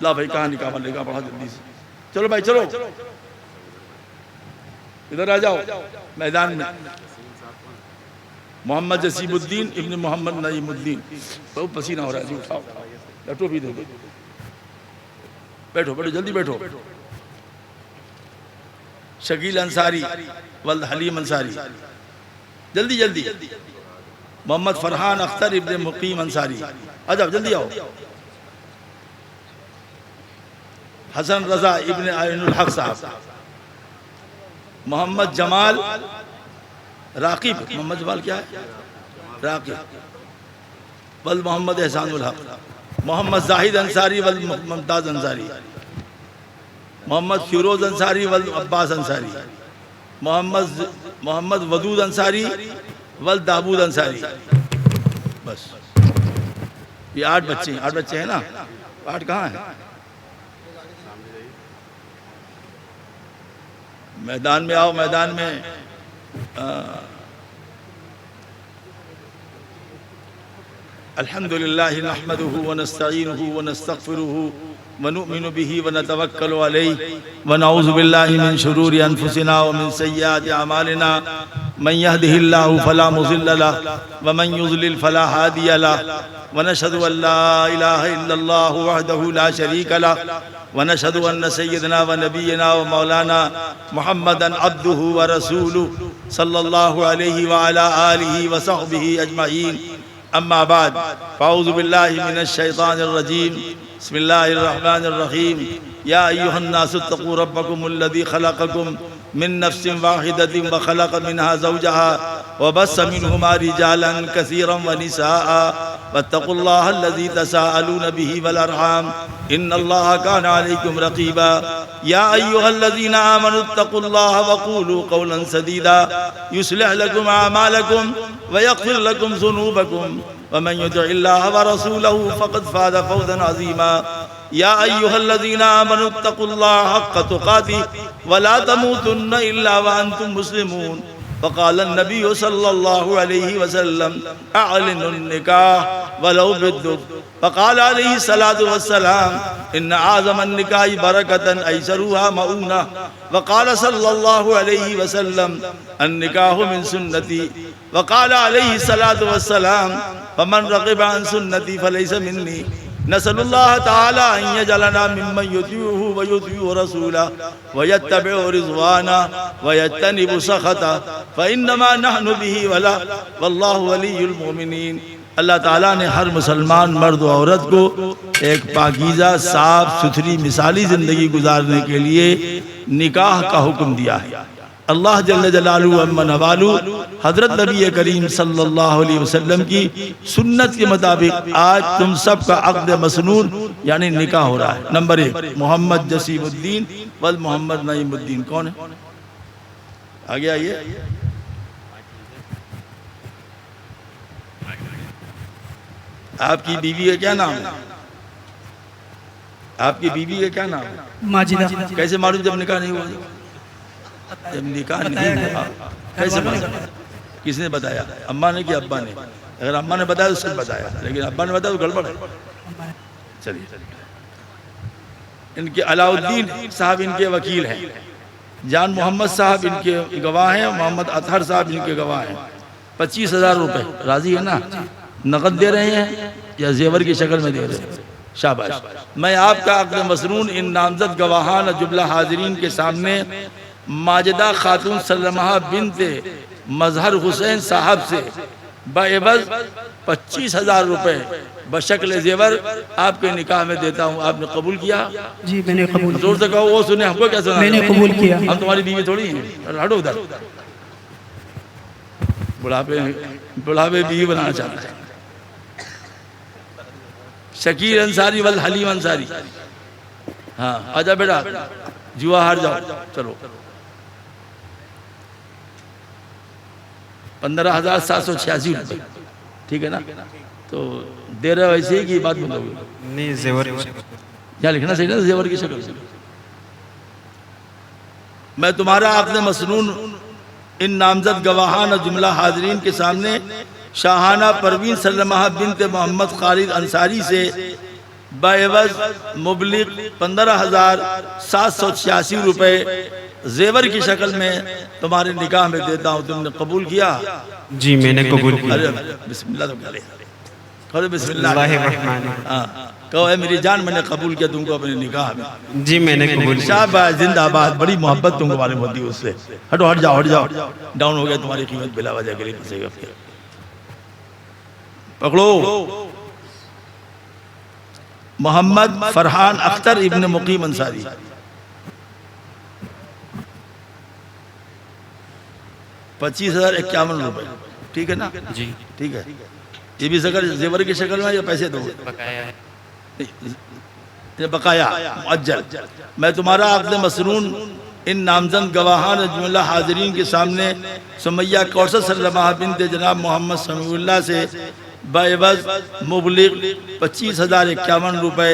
لا بھائی کہاں نکاح والے کا پڑھا جلدی سے، چلو بھائی چلو ادھر آ جاؤ میدان میں. محمد جسیم الدین ابن محمد نعیم الدین. بہت پسینہ ہو رہا ہے جی، اٹھاؤ لیٹو بھی دو، بیٹھو بیٹھو جلدی بیٹھو. شکیل انصاری ولد حلیم انصاری، جلدی جلدی. محمد فرحان اختر ابن مقیم انصاری، آ جاؤ جلدی آؤ. حسن رضا ابن عین الحق صاحب. محمد جمال راقب، محمد جمال کیا ہے؟ راقب ولد محمد احسان الحق. محمد زاہد انصاری ولد ممتاز انصاری. محمد فیروز انصاری ولد عباس انصاری. محمد ودود انصاری ولد داود انصاری. بس یہ 8 بچے ہیں. 8 بچے ہیں نا؟ 8 کہاں ہیں؟ میدان میں آؤ، میدان میں. الحمدللہ نحمدہ ونستعینہ ونستغفرہ ونؤمن به ونتوکل علیہ ونعوذ باللہ من شرور انفسنا ومن سیئات اعمالنا من يهده الله فلا مضل له ومن يضلل فلا هادي له ونشهد ان لا اله الا الله وحده لا شريك له ونشهد ان سيدنا ونبينا ومولانا محمدا عبده ورسوله صلى الله عليه وعلى آله وصحبه اجمعين. اما بعد فاعوذ بالله من الشيطان الرجيم. بسم الله الرحمن الرحيم. يا ايها الناس اتقوا ربكم الذي خلقكم من نفس واحدة وخلق منها زوجها وبث منهما رجالا كثيرا ونساء واتقوا الله الذي تساءلون به والأرحام إن الله كان عليكم رقيبا. يا أيها الذين آمنوا اتقوا الله وقولوا قولا سديدا يصلح لكم أعمالكم ويغفر لكم ذنوبكم ومن يطع الله ورسوله فقد فاز فوزا عظيما. يا أيها الذين آمنوا اتقوا الله حق تقاته ولا تموتن إلا وأنتم مسلمون. فقال النبي صلى الله عليه وسلم أعلنوا النكاح ولو بالدف. فقال عليه الصلاة والسلام إن أعظم النكاح بركة أيسرها مؤونة. وقال صلى الله عليه وسلم النكاح من سنتي. وقال عليه الصلاة والسلام فمن رغب عن سنتي فليس مني. نسأل الله تعالى أن يجعلنا ممن يطيعه ويطيع رسوله ويتبع رضوانه ويجتنب سخطه فإنما نحن به ولا والله ولي المؤمنين. اللہ تعالیٰ نے ہر مسلمان مرد و عورت کو ایک پاکیزہ صاف ستھری مثالی زندگی گزارنے کے لیے نکاح کا حکم دیا ہے. اللہ جل جلالہ عما نوالہ حضرت نبی کریم صلی اللہ علیہ وسلم کی سنت کے مطابق آج تم سب کا عقد مسنون یعنی نکاح ہو رہا ہے. نمبر 1 محمد جسیم الدین ولد محمد نعیم الدین. کون ہے؟ آگے آئیے. آپ کی بیوی کا کیا نام ہے؟ آپ کی بیوی کا کیا نام ہے؟ ماجدہ. کیسے معلوم جب نکاح نہیں ہوا؟ جب نکاح نہیں ہوا کیسے معلوم؟ کس نے بتایا؟ اماں نے کہ ابا نے؟ اگر اماں نے بتایا تو سب بتایا، لیکن ابا نے بتایا تو گڑبڑ ہے. چلیے ان کے علاء الدین صاحب ان کے وکیل ہیں. جان محمد صاحب ان کے گواہ ہیں. محمد اطہر صاحب ان کے گواہ ہیں. 25,000 روپے راضی ہے نا؟ نقد دے رہے ہیں یا زیور کی شکل میں دے رہے ہیں؟ شاباش. میں آپ کا عقد مسنون ان نامزد گواہان جملہ حاضرین کے سامنے ماجدہ خاتون سلمہ بنت مظہر حسین صاحب سے بعوض 25,000 روپے بشکل زیور آپ کے نکاح میں دیتا ہوں. آپ نے قبول کیا؟ جی میں نے قبول زور سے کہو. وہ سنیں، ہم کو کیا سنا؟ میں نے قبول کیا. ہم تمہاری بیوی تھوڑی ہیں. ہٹو ادھر. بڑھاپے بیوی بنانا چاہتا ہے. شکیل انصاری ولد حلیم انصاری. ہاں آجا بیٹا جوا ہار جاؤ. چلو 15,786 روپے. ٹھیک ہے نا؟ تو دے رہے ہو ایسے ہی کہ بات بند ہوگی؟ نہیں زیور کیا لکھنا صحیح نا؟ زیور کی شکل سے. میں تمہارا عقد مسنون ان نامزد گواہان اور جملہ حاضرین کے سامنے شاہانہ پروین سلمہ بنت محمد خالد انصاری سے بعوض مبلغ 15,786 روپے زیور کی شکل میں تمہارے نکاح میں دیتا ہوں، تم نے قبول کیا؟ جی میں نے قبول کیا۔ بسم اللہ تو کہہ بسم اللہ کہو اے میری جان میں نے قبول کیا تم کو اپنے نکاح میں۔ جی میں نے قبول کیا۔ شاباش، زندہ آباد، بڑی محبت تم کو معلوم ہوتی ہے اس سے۔ ہٹو، ہٹ جاؤ، ہٹ جاؤ، ڈاؤن ہو گیا تمہاری قیمت بلا وجہ کے لیے پھنسے گا پھر۔ پکڑو محمد فرحان اختر ابن مقیم انصاری، 25,051 روپے، ٹھیک ہے نا؟ جی ٹھیک ہے۔ یہ بھی زیور کی شکل میں یا پیسے دو؟ بقایا ہے، بقایا معجل۔ میں تمہارا عقد مسنون ان نامزد گواہان جملہ حاضرین کے سامنے سمیہ کوثر سلمہ بنت جناب محمد سمیع اللہ سے بعوض مبلغ 25,051 روپے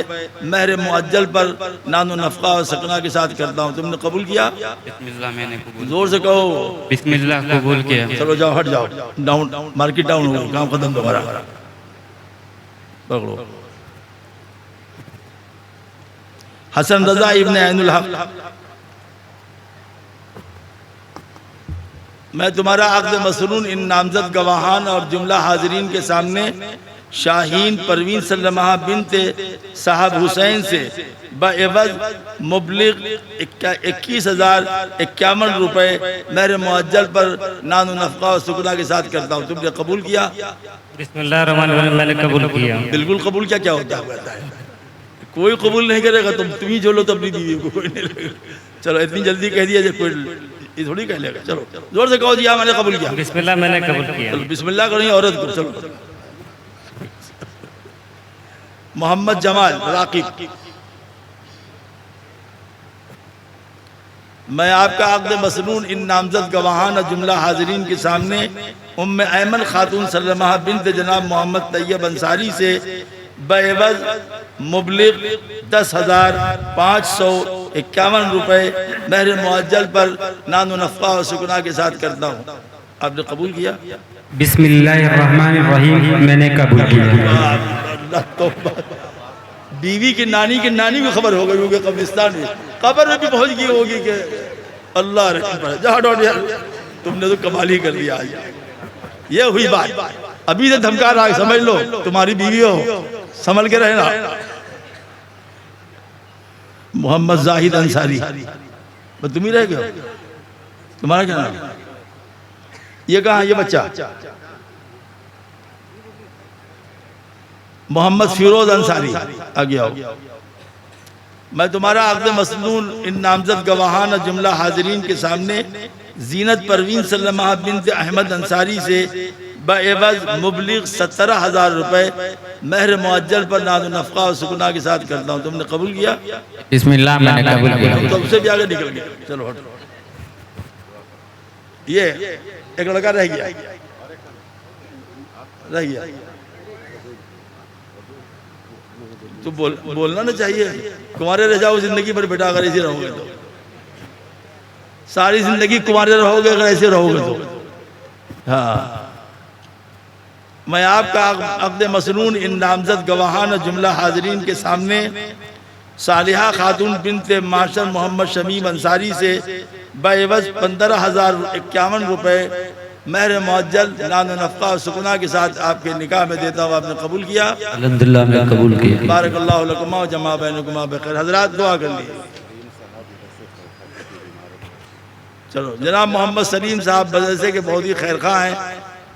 مہر معجل پر نان و نفقہ و سکنہ کے ساتھ کرتا ہوں، تم نے قبول کیا؟ بسم اللہ میں نے قبول زور سے کہو۔ بسم اللہ قبول کیا۔ چلو جاؤ، ہٹ جاؤ، ڈاؤن، مارکیٹ ڈاؤن ہو گئی، کام ختم دوبارہ۔ پکڑو حسن رضا ابن عین الحق، میں تمہارا عقد مسنون ان نامزد گواہان اور جملہ حاضرین کے سامنے شاہین پروین سلمہ بنت صاحب حسین سے بعوض مبلغ 21,051 روپے مہر معجل پر نان و نفقہ و سکنہ کے ساتھ کرتا ہوں، تم نے قبول کیا؟ بسم اللہ الرحمن الرحیم میں نے قبول کیا۔ بالکل قبول کیا ہوتا ہے؟ کوئی قبول نہیں کرے گا، تم ہی جو لو تو اپنی بیوی کو، کوئی نہیں لے گا۔ چلو اتنی جلدی کہہ دیا جائے، کوئی یہ تھوڑی کہہ لے گا۔ چلو زور سے کہو جی ہاں میں نے قبول کیا۔ بسم اللہ میں نے قبول کیا۔ چلو بسم اللہ کرو، عورت کو۔ چلو محمد جمال راقب، میں آپ کا عقد مسنون ان نامزد گواہان اور جملہ حاضرین کے سامنے ام ایمن خاتون سلمہ بنت جناب محمد طیب انصاری سے بعوض مبلغ 10,551 روپے مہر معجل پر نان و نفقہ و سکنہ کے ساتھ کرتا ہوں، آپ نے قبول کیا؟ بسم اللہ الرحمن الرحیم میں نے قبول کیا۔ اللہ توبہ، بیوی کی نانی کو خبر ہو گئی ہوگی قبرستان میں، قبر میں بھی پہنچ گئی ہوگی کہ اللہ رحم پر جہاں ڈوٹ یار تم نے تو کمال ہی کر دیا۔ یہ ہوئی بات، ابھی سے دھمکا رہا ہے، سمجھ لو تمہاری بیوی ہو، سنبھل کے رہنا۔ محمد زاہد انصاری، بس تم ہی رہ گئے، تمہارا کیا نام؟ یہ کہاں یہ بچہ؟ محمد فیروز انصاری، آگے آؤ۔ میں تمہارا عقد مسنون ان نامزد گواہان اور جملہ حاضرین کے سامنے زینت پروین سلمہ بنت احمد انصاری سے بعوض مبلغ 17,000 روپے مہر معجل پر نان و نفقہ و سکنہ کے ساتھ کرتا ہوں، تم نے قبول کیا؟ بسم اللہ میں نے قبول کیا۔ تم سے بھی آگے نکل گیا۔ چلو ہٹ، یہ ایک لڑکا رہ گیا، تو بولنا نہ چاہیے، کمارے رہ جاؤ زندگی پر بیٹا، اگر ایسے رہو گے تو ساری زندگی کمارے رہو گے، اگر ایسے رہو گے تو۔ ہاں، میں آپ کا عقد مسنون ان نامزد گواہان اور جملہ حاضرین کے سامنے صالحہ خاتون بنت معاشر محمد شمیم انصاری سے بعوض 15,051 روپے مہر معجل نان و نفقہ و سکنہ کے ساتھ آپ کے نکاح میں دیتا ہوں، آپ نے قبول کیا؟ الحمدللہ میں قبول کیا۔ بارک اللہ لکما و جمع بینکما بخیر۔ حضرات دعا کر لیے۔ چلو جناب محمد سلیم صاحب مدرسے کے بہت ہی خیر خواہ ہیں،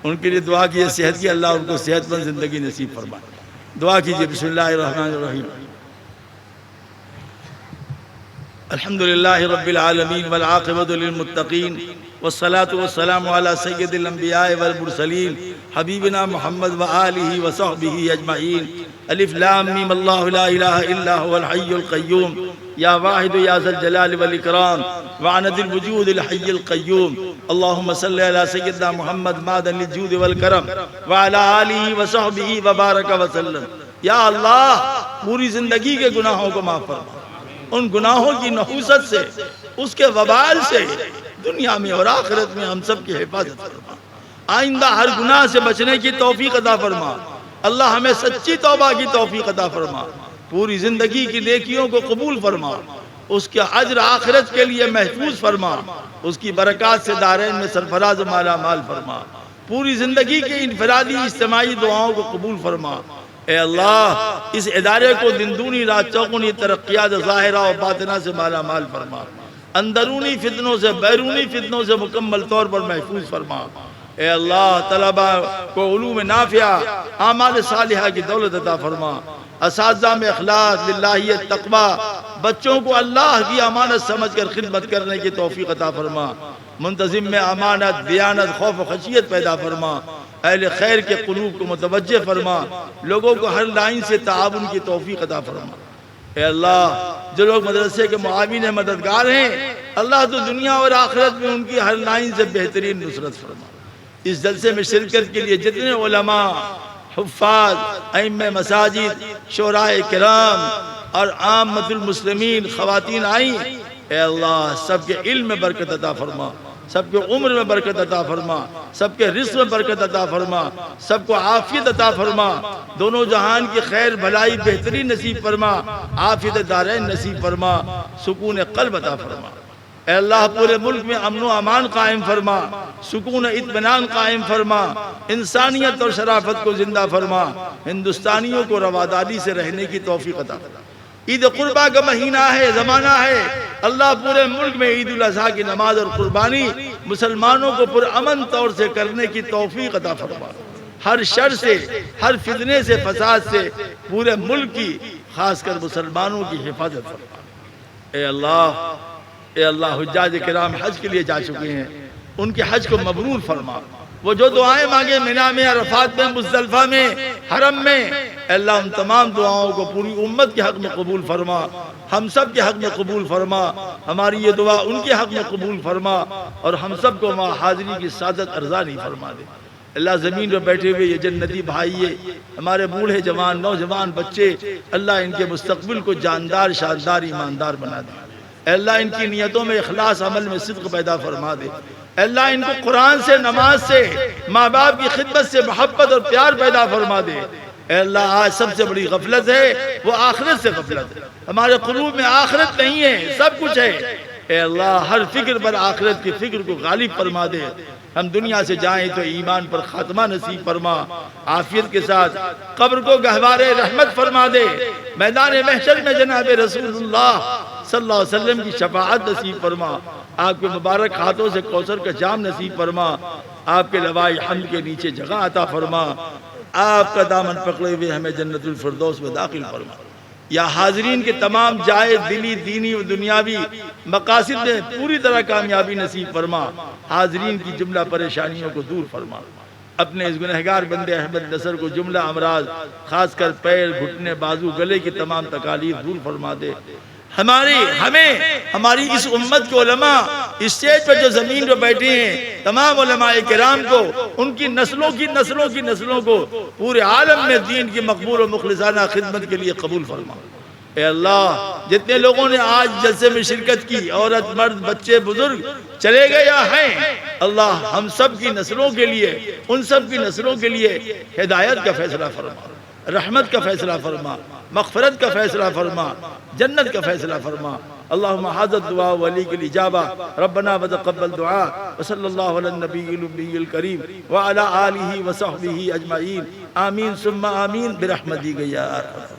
ان کے لیے دعا کیجئے صحت کی، اللہ ان کو صحت مند زندگی نصیب فرمائے۔ دعا کیجئے۔ بسم اللہ الرحمن الرحیم۔ الحمدللہ رب العالمین والعاقبۃ للمتقین والصلاة والسلام علی سید الانبیاء والمرسلین حبیبنا محمد وآلہ وصحبہ اجمعین۔ الف لام میم اللہ لا الہ الا هو الحی القیوم یا واحد یا ذا الجلال والاکرام وعنت الوجود الحی القیوم۔ اللہم صلی علی سیدنا محمد معدن للجود والکرم وعلی آلہ وصحبہ وبارک وسلم۔ یا اللہ پوری زندگی کے گناہوں کو معاف فرما، ان گناہوں کی نحوست سے، اس کے وبال سے دنیا میں اور آخرت میں ہم سب کی حفاظت فرما۔ آئندہ ہر گناہ سے بچنے کی توفیق عطا فرما۔ اللہ ہمیں سچی توبہ کی توفیق عطا فرما۔ پوری زندگی کی نیکیوں کو قبول فرما، اس کے اجر آخرت کے لیے محفوظ فرما، اس کی برکات سے دارین میں سرفراز و مالا مال فرما، پوری زندگی کے انفرادی اجتماعی دعاؤں کو قبول فرما۔ اے اللہ اس ادارے کو دن دونی رات چوگنی ترقیات ظاہرہ و باطنہ سے مالا مال فرما، اندرونی فتنوں سے بیرونی فتنوں سے مکمل طور پر محفوظ فرما۔ اے اللہ طلبہ کو علوم نافعہ، اعمال صالحہ کی دولت عطا فرما، اساتذہ میں اخلاص، للہیت، تقوی، بچوں کو اللہ کی امانت سمجھ کر خدمت کرنے کی توفیق عطا فرما، منتظم میں امانت، دیانت، خوف و خشیت پیدا فرما، اہل خیر کے قلوب کو متوجہ فرما، لوگوں کو ہر لائن سے تعاون کی توفیق عطا فرما۔ اے اللہ جو لوگ مدرسے کے معاون مددگار ہیں، اللہ تو دنیا اور آخرت میں ان کی ہر لائن سے بہترین نصرت فرما۔ اس جلسے میں شرکت کے لیے جتنے علماء، حفاظ، ائمہ مساجد، شورائے کرام اور عامۃ المسلمین خواتین آئیں، اے اللہ سب کے علم میں برکت عطا فرما، سب کے عمر میں برکت عطا فرما، سب کے رزق میں برکت عطا فرما، سب کو عافیت عطا فرما، دونوں جہان کی خیر بھلائی بہترین نصیب فرما، عافیت دارین نصیب فرما، سکون قلب عطا فرما۔ اے اللہ پورے ملک میں امن و امان قائم فرما، سکون اطمینان قائم فرما، انسانیت اور شرافت کو زندہ فرما، ہندوستانیوں کو رواداری سے رہنے کی توفیق عطا فرما۔ عید قربہ کا مہینہ ہے، زمانہ ہے، اللہ پورے ملک میں عید الاضحیٰ کی نماز اور قربانی مسلمانوں کو پرامن طور سے کرنے کی توفیق عطا فرما، ہر شر سے، ہر فتنے سے، فساد سے پورے ملک کی، خاص کر مسلمانوں کی حفاظت فرما۔ اے اللہ حجاج کرام حج کے لیے جا چکے ہیں، ان کے حج کو مبرور فرما، وہ جو دعائیں مانگے منی میں، عرفات میں، مزدلفہ میں، حرم میں، اے اللہ ان تمام دعاؤں کو پوری امت کے حق میں قبول فرما، ہم سب کے حق میں قبول فرما، ہماری یہ دعا ان کے حق میں قبول فرما، اور ہم سب کو وہاں حاضری کی سعادت ارزانی فرما دے۔ اللہ زمین پر بیٹھے ہوئے یہ جنتی بھائیے، ہمارے بوڑھے جوان، نوجوان بچے، اللہ ان کے مستقبل کو جاندار، شاندار، ایماندار بنا دے۔ اے اللہ ان کی نیتوں میں اخلاص، عمل میں صدق پیدا فرما دے۔ اے اللہ ان کو قرآن سے، نماز سے، ماں باپ کی خدمت سے محبت اور پیار پیدا فرما دے۔ اے اللہ آج سب سے بڑی غفلت ہے وہ آخرت سے غفلت ہے، ہمارے قلوب میں آخرت نہیں ہے، سب کچھ ہے۔ اے اللہ ہر فکر پر آخرت کی فکر کو غالب فرما دے، ہم دنیا سے جائیں تو ایمان پر خاتمہ نصیب فرما، عافیت کے ساتھ قبر کو گہوارے رحمت فرما دے، میدان محشر میں جناب رسول اللہ صلی اللہ علیہ وسلم کی شفاعت نصیب فرما، آپ کے مبارک ہاتھوں سے کوثر کا جام نصیب فرما، آپ کے لواء حمد کے نیچے جگہ عطا فرما، آپ کا دامن پکڑے ہوئے ہمیں جنت الفردوس میں داخل فرما۔ یا حاضرین کے تمام جائز دلی، دینی و دنیاوی مقاصد میں پوری طرح کامیابی نصیب فرما، حاضرین کی جملہ پریشانیوں کو دور فرما، اپنے اس گنہگار بندے احمد نصر کو جملہ امراض، خاص کر پیر، گھٹنے، بازو، گلے کی تمام تکالیف دور فرما دے۔ ہماری اس امت کے علماء اسٹیج پر جو زمین پر بیٹھے ہیں، تمام علماء کرام کو، ان کی نسلوں کو پورے عالم میں دین کی مقبول و مخلصانہ خدمت کے لیے قبول فرما۔ اے اللہ جتنے لوگوں نے آج جلسے میں شرکت کی، عورت، مرد، بچے، بزرگ چلے گئے یا ہیں، اللہ ہم سب کی نسلوں کے لیے، ان سب کی نسلوں کے لیے ہدایت کا فیصلہ فرما، رحمت کا فیصلہ فرما، مغفرت کا فیصلہ فرما، جنت کا فیصلہ فرما۔ اللہم حاضر دعا ولی کی اجابہ، ربنا وتقبل دعا، وصلی اللہ علی النبی النبی الکریم وعلی آلہ وصحبہ اجمعین، آمین ثم آمین برحمتک یا ارحم۔